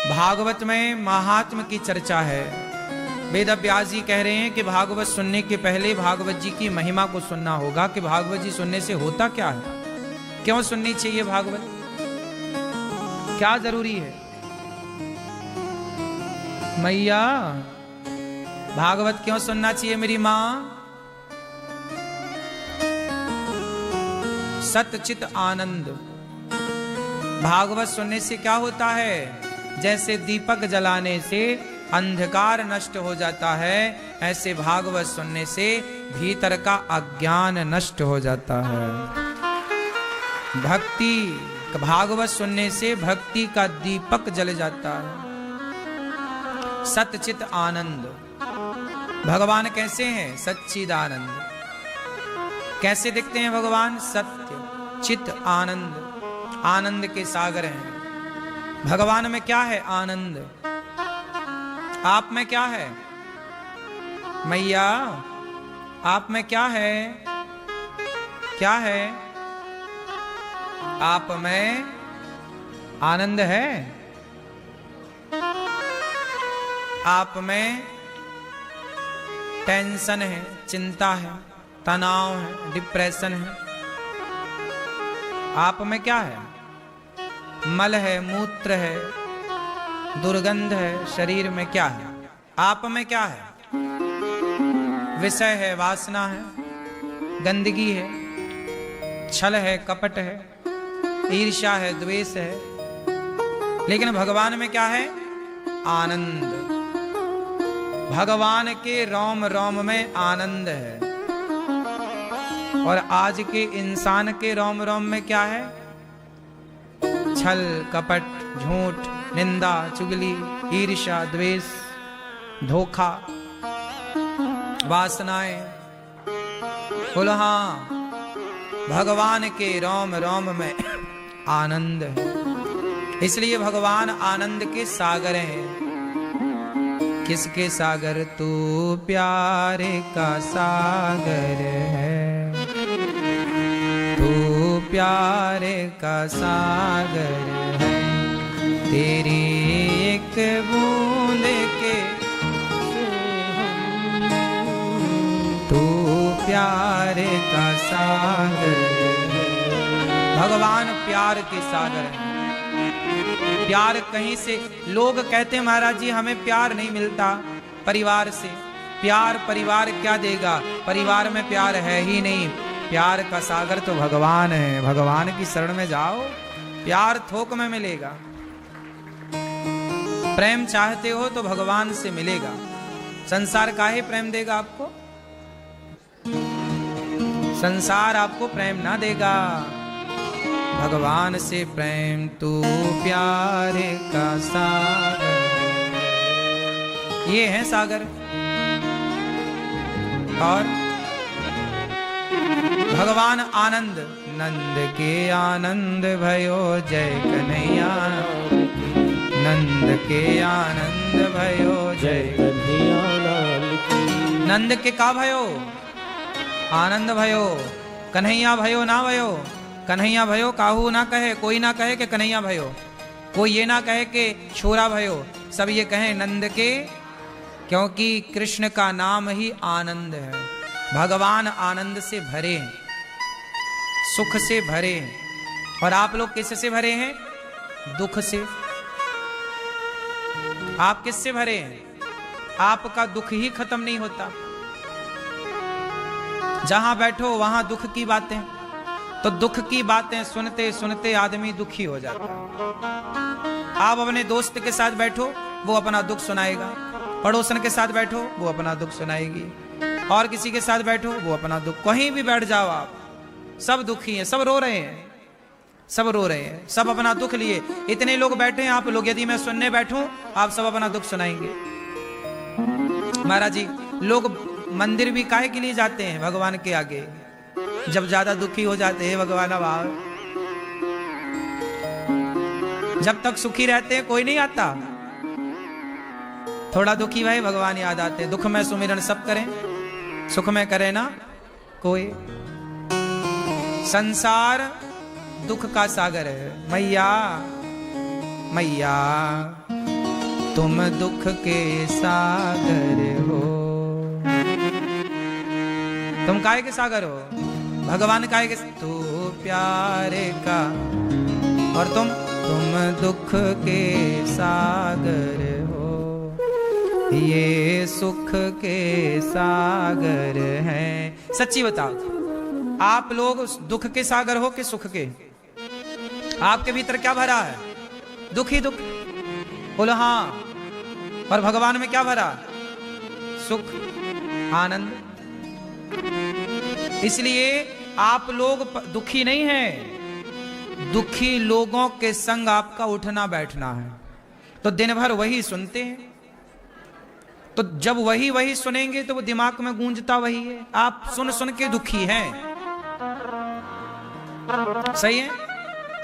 भागवत में महात्म की चर्चा है। वेद व्यास जी कह रहे हैं कि भागवत सुनने के पहले भागवत जी की महिमा को सुनना होगा कि भागवत जी सुनने से होता क्या है, क्यों सुननी चाहिए भागवत, क्या जरूरी है। मैया भागवत क्यों सुनना चाहिए मेरी मां। सतचित आनंद। भागवत सुनने से क्या होता है, जैसे दीपक जलाने से अंधकार नष्ट हो जाता है, ऐसे भागवत सुनने से भीतर का अज्ञान नष्ट हो जाता है। भक्ति, भागवत सुनने से भक्ति का दीपक जल जाता है। सतचित आनंद। भगवान कैसे हैं, सच्चिदानंद। कैसे दिखते हैं भगवान, सत्य चित आनंद, आनंद के सागर हैं। भगवान में क्या है, आनंद। आप में क्या है मैया, आप में क्या है, क्या है आप में, आनंद है। आप में टेंशन है, चिंता है, तनाव है, डिप्रेशन है। आप में क्या है, मल है, मूत्र है, दुर्गंध है, शरीर में क्या है। आप में क्या है, विषय है, वासना है, गंदगी है, छल है, कपट है, ईर्ष्या है, द्वेष है। लेकिन भगवान में क्या है, आनंद। भगवान के रोम रोम में आनंद है। और आज के इंसान के रोम रोम में क्या है, छल कपट, झूठ, निंदा, चुगली, ईर्ष्या, द्वेष, धोखा, वासनाएं। बोलो हाँ, भगवान के रोम रोम में आनंद है। इसलिए भगवान आनंद के सागर हैं। किसके सागर, तू प्यारे का सागर है, तू प्यारे का सागर है। तेरी एक बूंद के तू प्यारे का सागर है। भगवान प्यार के सागर है। प्यार कहीं से, लोग कहते हैं महाराज जी हमें प्यार नहीं मिलता परिवार से। प्यार परिवार क्या देगा, परिवार में प्यार है ही नहीं। प्यार का सागर तो भगवान है। भगवान की शरण में जाओ, प्यार थोक में मिलेगा। प्रेम चाहते हो तो भगवान से मिलेगा। संसार काहे प्रेम देगा आपको, संसार आपको प्रेम ना देगा। भगवान से प्रेम, तू प्यारे का सागर। ये है सागर। और भगवान आनंद, नंद के आनंद भयो जय कन्हैया, नंद के आनंद भयो जय कन्हैया लाल की। नंद के का भयो, आनंद भयो। कन्हैया भयो ना भयो, कन्हैया भयो काहू ना कहे, कोई ना कहे कि कन्हैया भयो, कोई ये ना कहे कि छोरा भयो, सब ये कहें नंद के, क्योंकि कृष्ण का नाम ही आनंद है। भगवान आनंद से भरे हैं, सुख से भरे हैं। और आप लोग किससे भरे हैं, दुख से। आप किससे भरे हैं, आपका दुख ही खत्म नहीं होता। जहां बैठो वहां दुख की बातें, तो दुख की बातें सुनते सुनते आदमी दुखी हो जाता है। आप अपने दोस्त के साथ बैठो, वो अपना दुख सुनाएगा। पड़ोसन के साथ बैठो, वो अपना दुख सुनाएगी। और किसी के साथ बैठो, वो अपना दुख। कहीं भी बैठ जाओ आप, सब दुखी हैं, सब रो रहे हैं, सब रो रहे हैं, सब अपना दुख लिए। इतने लोग बैठे हैं आप लोग, यदि मैं सुनने बैठूं, आप सब अपना दुख सुनाएंगे। महाराज जी, लोग मंदिर भी काहे के लिए जाते हैं, भगवान के आगे, जब ज्यादा दुखी हो जाते हैं। भगवान अब जब तक सुखी रहते हैं कोई नहीं आता, थोड़ा दुखी भाई भगवान याद आते। दुख में सुमिरन सब करें, सुख में करे ना कोई। संसार दुख का सागर है। मैया मैया तुम दुख के सागर हो। तुम काहे के सागर हो? भगवान काहे के? तू प्यारे का, और तुम दुख के सागर हो। ये सुख के सागर हैं। सच्ची बताओ, आप लोग दुख के सागर हो कि सुख के? आपके भीतर क्या भरा है? दुख ही दुख। बोलो हाँ। और भगवान में क्या भरा? सुख, आनंद। इसलिए आप लोग दुखी नहीं हैं, दुखी लोगों के संग आपका उठना बैठना है। तो दिन भर वही सुनते हैं, तो जब वही सुनेंगे तो वो दिमाग में गूंजता वही है। आप सुन सुन के दुखी हैं, सही है?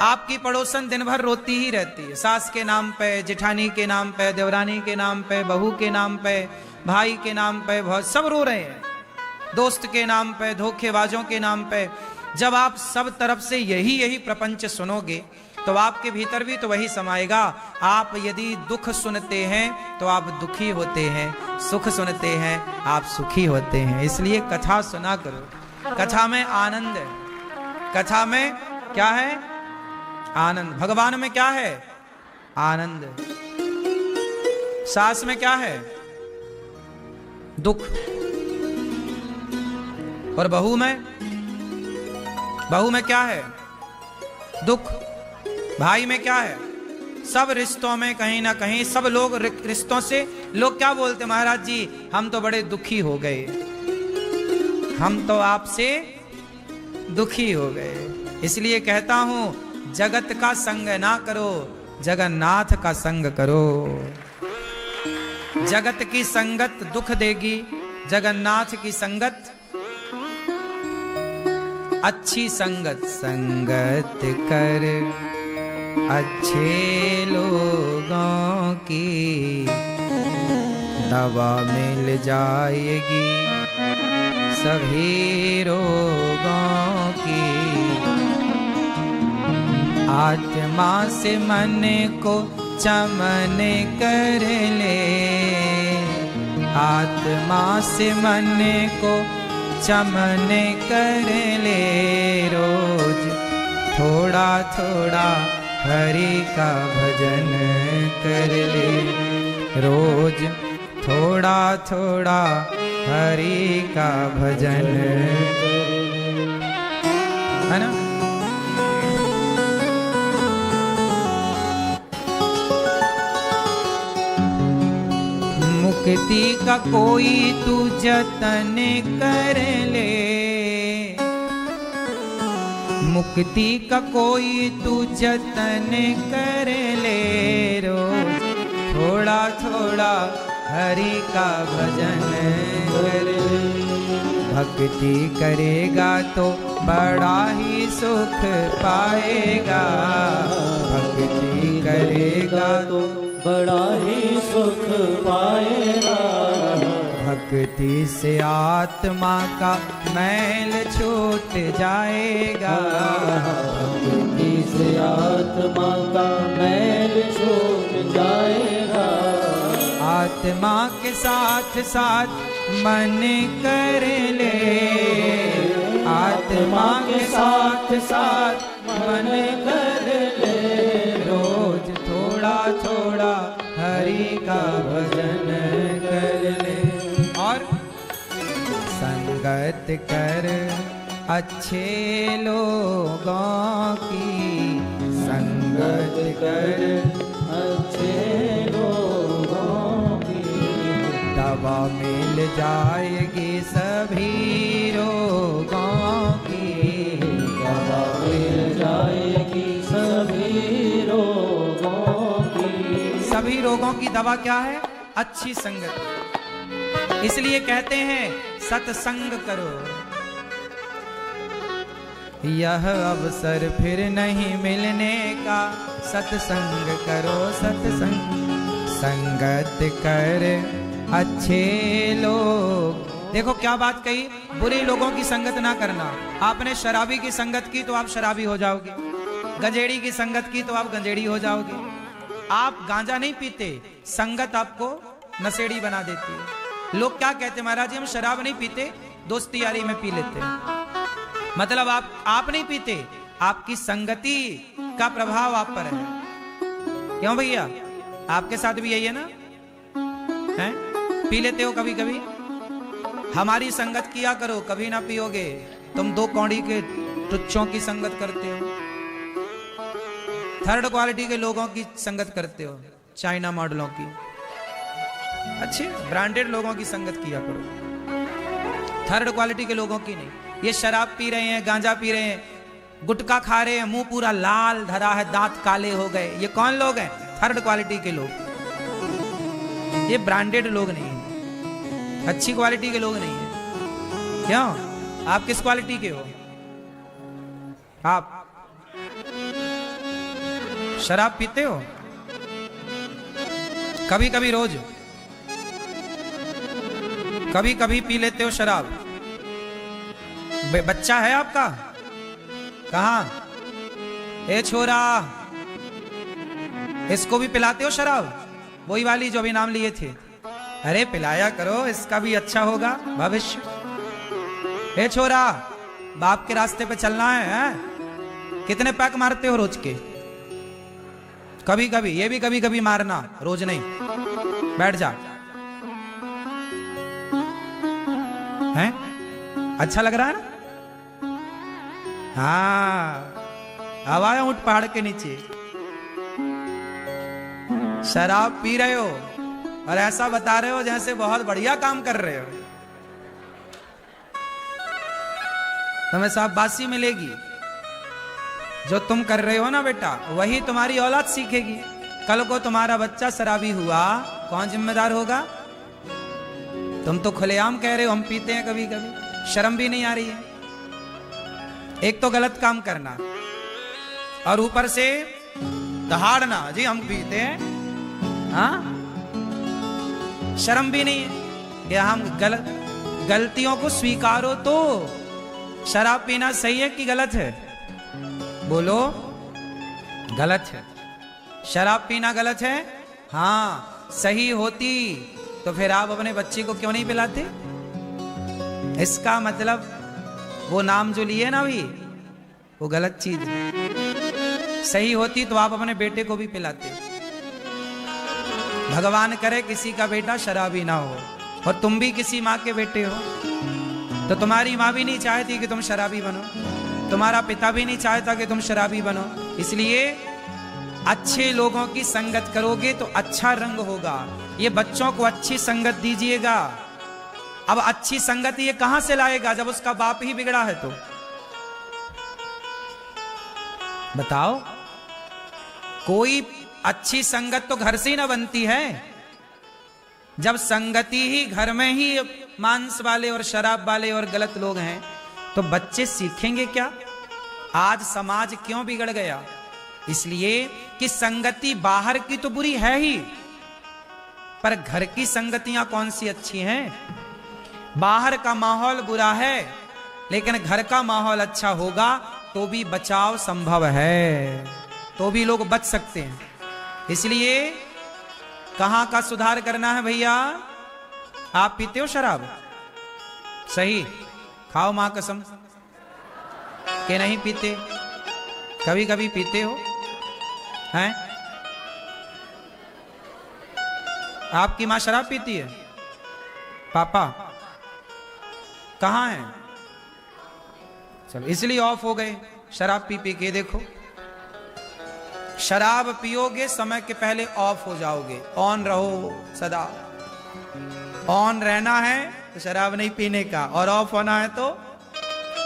आपकी पड़ोसन दिन भर रोती ही रहती है, सास के नाम पे, जेठानी के नाम पे, देवरानी के नाम पे, बहू के नाम पे, भाई के नाम पे, बहुत सब रो रहे हैं, दोस्त के नाम पे, धोखेबाजों के नाम पे। जब आप सब तरफ से यही प्रपंच सुनोगे तो आपके भीतर भी तो वही समाएगा। आप यदि दुख सुनते हैं तो आप दुखी होते हैं, सुख सुनते हैं आप सुखी होते हैं। इसलिए कथा सुना करो। कथा में आनंद है। कथा में क्या है? आनंद। भगवान में क्या है? आनंद। सास में क्या है? दुख। और बहू में क्या है? दुख। भाई में क्या है? सब रिश्तों में कहीं ना कहीं सब लोग रिश्तों से लोग क्या बोलते? महाराज जी हम तो बड़े दुखी हो गए, हम तो आपसे दुखी हो गए। इसलिए कहता हूं जगत का संग ना करो, जगन्नाथ का संग करो। जगत की संगत दुख देगी, जगन्नाथ की संगत अच्छी संगत। संगत कर अच्छे लोगों की, दवा मिल जाएगी सभी रोगों की। आत्मा से मन को चमन कर ले, आत्मा से मन को चमन कर ले। रोज थोड़ा थोड़ा हरि का भजन कर ले, रोज थोड़ा थोड़ा हरि का भजन, है ना? मुक्ति का कोई तू जतन कर ले, मुक्ति का कोई तू जतन कर ले। रोज थोड़ा थोड़ा हरि का भजन कर ले। भक्ति करेगा तो बड़ा ही सुख पाएगा, भक्ति करेगा तो बड़ा ही सुख पाएगा। भक्ति से आत्मा का मैल छूट जाएगा, भक्ति से आत्मा का मैल छूट जाएगा। आत्मा के साथ साथ मन कर ले, आत्मा के साथ साथ मन कर ले। रोज थोड़ा थोड़ा हरि का भजन कर ले। और संगत कर अच्छे लोगों की, संगत कर अच्छे लोगों की। दवा मिल जाएगी सभी रोगों की, दवा मिल जाएगी सभी रोगों की। सभी रोगों की दवा क्या है? अच्छी संगत। इसलिए कहते हैं सत्संग करो। यह अवसर फिर नहीं मिलने का, सत्संग करो सत्संग। संगत कर अच्छे लोग। देखो क्या बात कही, बुरे लोगों की संगत ना करना। आपने शराबी की संगत की तो आप शराबी हो जाओगे, गंजेड़ी की संगत की तो आप गंजेड़ी हो जाओगे, आप गांजा नहीं पीते, संगत आपको नशेड़ी बना देती है। लोग क्या कहते महाराज जी हम शराब नहीं पीते, दोस्ती यारी में पी लेते हैं। मतलब आप नहीं पीते, आपकी संगति का प्रभाव आप पर है। क्यों भैया, आपके साथ भी यही है ना? हैं? पी लेते हो कभी कभी? हमारी संगत किया करो, कभी ना पियोगे। तुम दो कौड़ी के टुच्चों की संगत करते हो, थर्ड क्वालिटी के लोगों की संगत करते हो, चाइना मॉडलों की। अच्छे ब्रांडेड लोगों की संगत किया करो, थर्ड क्वालिटी के लोगों की नहीं। ये शराब पी रहे हैं, गांजा पी रहे हैं, गुटखा खा रहे हैं, मुंह पूरा लाल धरा है, दांत काले हो गए, ये कौन लोग हैं? थर्ड क्वालिटी के लोग। ये ब्रांडेड लोग नहीं है, अच्छी क्वालिटी के लोग नहीं है। क्यों? आप किस क्वालिटी के हो? आप शराब पीते हो? कभी कभी, रोज कभी कभी पी लेते हो शराब? बच्चा है आपका? कहां? ए छोरा, इसको भी पिलाते हो शराब? वही वाली जो अभी नाम लिए थे। अरे पिलाया करो, इसका भी अच्छा होगा भविष्य। ए छोरा, बाप के रास्ते पे चलना है? कितने पैक मारते हो रोज के? कभी कभी, ये भी कभी कभी मारना, रोज नहीं। बैठ जा। हैं? अच्छा लग रहा है ना? हाँ, हवाया ऊंट पहाड़ के नीचे। शराब पी रहे हो और ऐसा बता रहे हो जैसे बहुत बढ़िया काम कर रहे हो। तुम्हें शाबाशी मिलेगी। जो तुम कर रहे हो ना बेटा, वही तुम्हारी औलाद सीखेगी। कल को तुम्हारा बच्चा शराबी हुआ, कौन जिम्मेदार होगा? तुम तो खुलेआम कह रहे हो हम पीते हैं कभी कभी, शर्म भी नहीं आ रही है। एक तो गलत काम करना और ऊपर से दहाड़ना, जी हम पीते हैं। हाँ, शर्म भी नहीं है कि हम गलतियों को स्वीकारो। तो शराब पीना सही है कि गलत है? बोलो, गलत है। शराब पीना गलत है? हाँ, सही होती तो फिर आप अपने बच्चे को क्यों नहीं पिलाते? इसका मतलब वो नाम जो लिए ना अभी, वो गलत चीज है। सही होती तो आप अपने बेटे को भी पिलाते। भगवान करे किसी का बेटा शराबी ना हो, और तुम भी किसी माँ के बेटे हो, तो तुम्हारी माँ भी नहीं चाहती कि तुम शराबी बनो, तुम्हारा पिता भी नहीं चाहता कि तुम शराबी बनो। इसलिए अच्छे लोगों की संगत करोगे तो अच्छा रंग होगा। ये बच्चों को अच्छी संगत दीजिएगा। अब अच्छी संगत ये कहां से लाएगा जब उसका बाप ही बिगड़ा है? तो बताओ, कोई अच्छी संगत तो घर से ही ना बनती है। जब संगति ही घर में ही मांस वाले और शराब वाले और गलत लोग हैं, तो बच्चे सीखेंगे क्या? आज समाज क्यों बिगड़ गया? इसलिए कि संगति बाहर की तो बुरी है ही, पर घर की संगतियां कौन सी अच्छी हैं? बाहर का माहौल बुरा है, लेकिन घर का माहौल अच्छा होगा तो भी बचाव संभव है, तो भी लोग बच सकते हैं। इसलिए कहां का सुधार करना है भैया? आप पीते हो शराब? सही, खाओ मां कसम कि नहीं पीते। कभी कभी पीते हो हैं? आपकी मां शराब पीती है? पापा कहां है? चलो, इसलिए ऑफ हो गए शराब पी पी के। देखो, शराब पियोगे समय के पहले ऑफ हो जाओगे। ऑन रहो सदा। ऑन रहना है तो शराब नहीं पीने का, और ऑफ होना है तो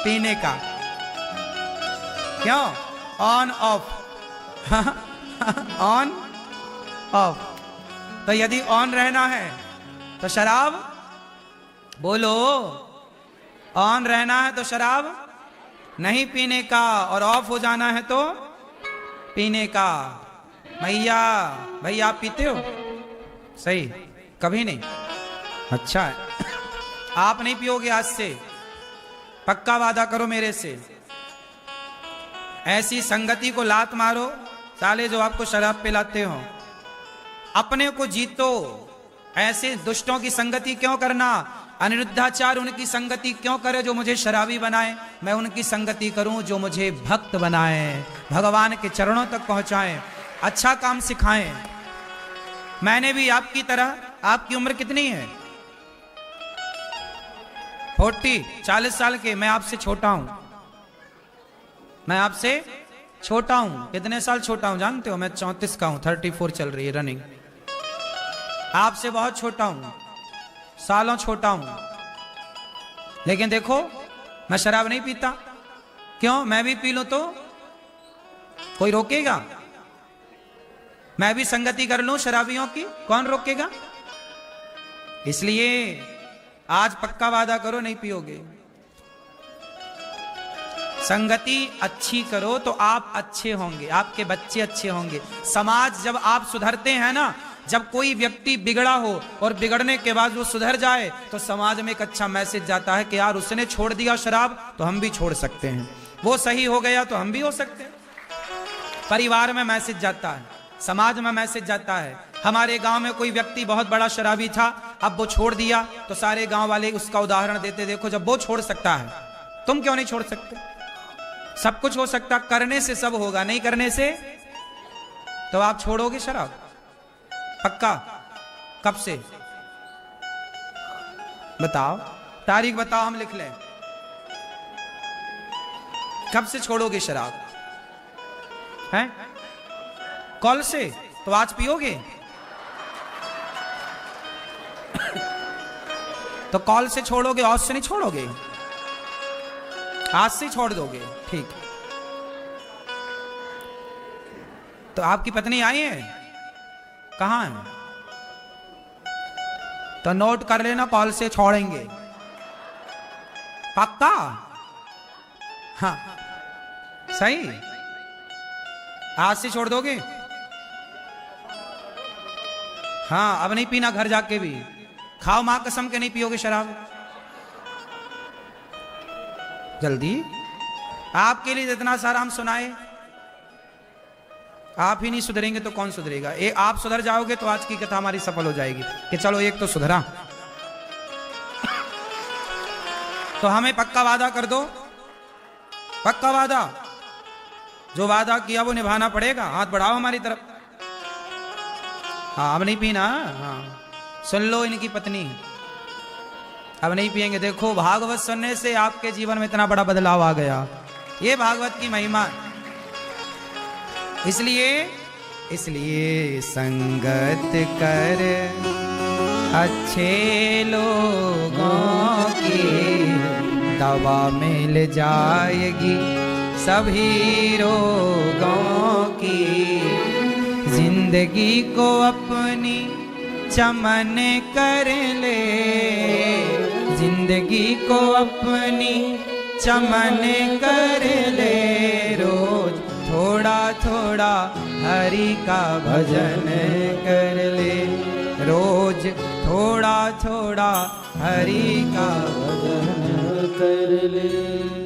पीने का। क्यों? On off on off. तो यदि ऑन रहना है तो शराब, बोलो, ऑन रहना है तो शराब नहीं पीने का, और ऑफ हो जाना है तो पीने का। भैया भैया आप पीते हो? सही, कभी नहीं? अच्छा है, आप नहीं पियोगे आज से, पक्का वादा करो मेरे से। ऐसी संगति को लात मारो साले जो आपको शराब पिलाते हो, अपने को जीतो। ऐसे दुष्टों की संगति क्यों करना? अनिरुद्धाचार्य उनकी संगति क्यों करे जो मुझे शराबी बनाए? मैं उनकी संगति करूं जो मुझे भक्त बनाए, भगवान के चरणों तक पहुंचाएं, अच्छा काम सिखाएं। मैंने भी आपकी तरह, आपकी उम्र कितनी है? 40 साल के। मैं आपसे छोटा हूं, मैं आपसे छोटा हूं। कितने साल छोटा हूं जानते हो? मैं 34 का हूं, 34 चल रही है रनिंग। आपसे बहुत छोटा हूं, सालों छोटा हूं। लेकिन देखो, मैं शराब नहीं पीता। क्यों? मैं भी पी लूं तो कोई रोकेगा? मैं भी संगति कर लूं शराबियों की, कौन रोकेगा? इसलिए आज पक्का वादा करो नहीं पियोगे। संगति अच्छी करो तो आप अच्छे होंगे, आपके बच्चे अच्छे होंगे। समाज जब आप सुधरते हैं ना, जब कोई व्यक्ति बिगड़ा हो और बिगड़ने के बाद वो सुधर जाए, तो समाज में एक अच्छा मैसेज जाता है कि यार उसने छोड़ दिया शराब तो हम भी छोड़ सकते हैं, वो सही हो गया तो हम भी हो सकते हैं। परिवार में मैसेज जाता है, समाज में मैसेज जाता है। हमारे गांव में कोई व्यक्ति बहुत बड़ा शराबी था, अब वो छोड़ दिया तो सारे गांव वाले उसका उदाहरण देते, देखो जब वो छोड़ सकता है तुम क्यों नहीं छोड़ सकते? सब कुछ हो सकता, करने से सब होगा, नहीं करने से। तो आप छोड़ोगे शराब पक्का? कब से बताओ, तारीख बताओ, हम लिख लें। कब से छोड़ोगे शराब? हैं? कल से? तो आज पियोगे? तो कल से छोड़ोगे, आज से नहीं छोड़ोगे? आज से छोड़ दोगे, ठीक। तो आपकी पत्नी आई है? कहां है? तो नोट कर लेना, कॉल से छोड़ेंगे पक्का? हाँ सही, आज से छोड़ दोगे? हाँ, अब नहीं पीना, घर जाके भी खाओ, मां कसम के नहीं पियोगे शराब। जल्दी, आपके लिए इतना सारा हम सुनाए, आप ही नहीं सुधरेंगे तो कौन सुधरेगा? आप सुधर जाओगे तो आज की कथा हमारी सफल हो जाएगी कि चलो एक तो सुधरा। तो हमें पक्का वादा कर दो, पक्का वादा। जो वादा किया वो निभाना पड़ेगा। हाथ बढ़ाओ हमारी तरफ। हाँ, अब नहीं पीना। हाँ, सुन लो इनकी पत्नी, अब नहीं पिएंगे। देखो, भागवत सुनने से आपके जीवन में इतना बड़ा बदलाव आ गया। ये भागवत की महिमा। इसलिए संगत कर अच्छे लोगों की, दवा मिल जाएगी सभी रोगों की। जिंदगी को अपनी चमन कर ले, जिंदगी को अपनी चमन कर ले। रोज थोड़ा थोड़ा हरि का भजन कर ले, रोज थोड़ा थोड़ा हरि का भजन कर ले।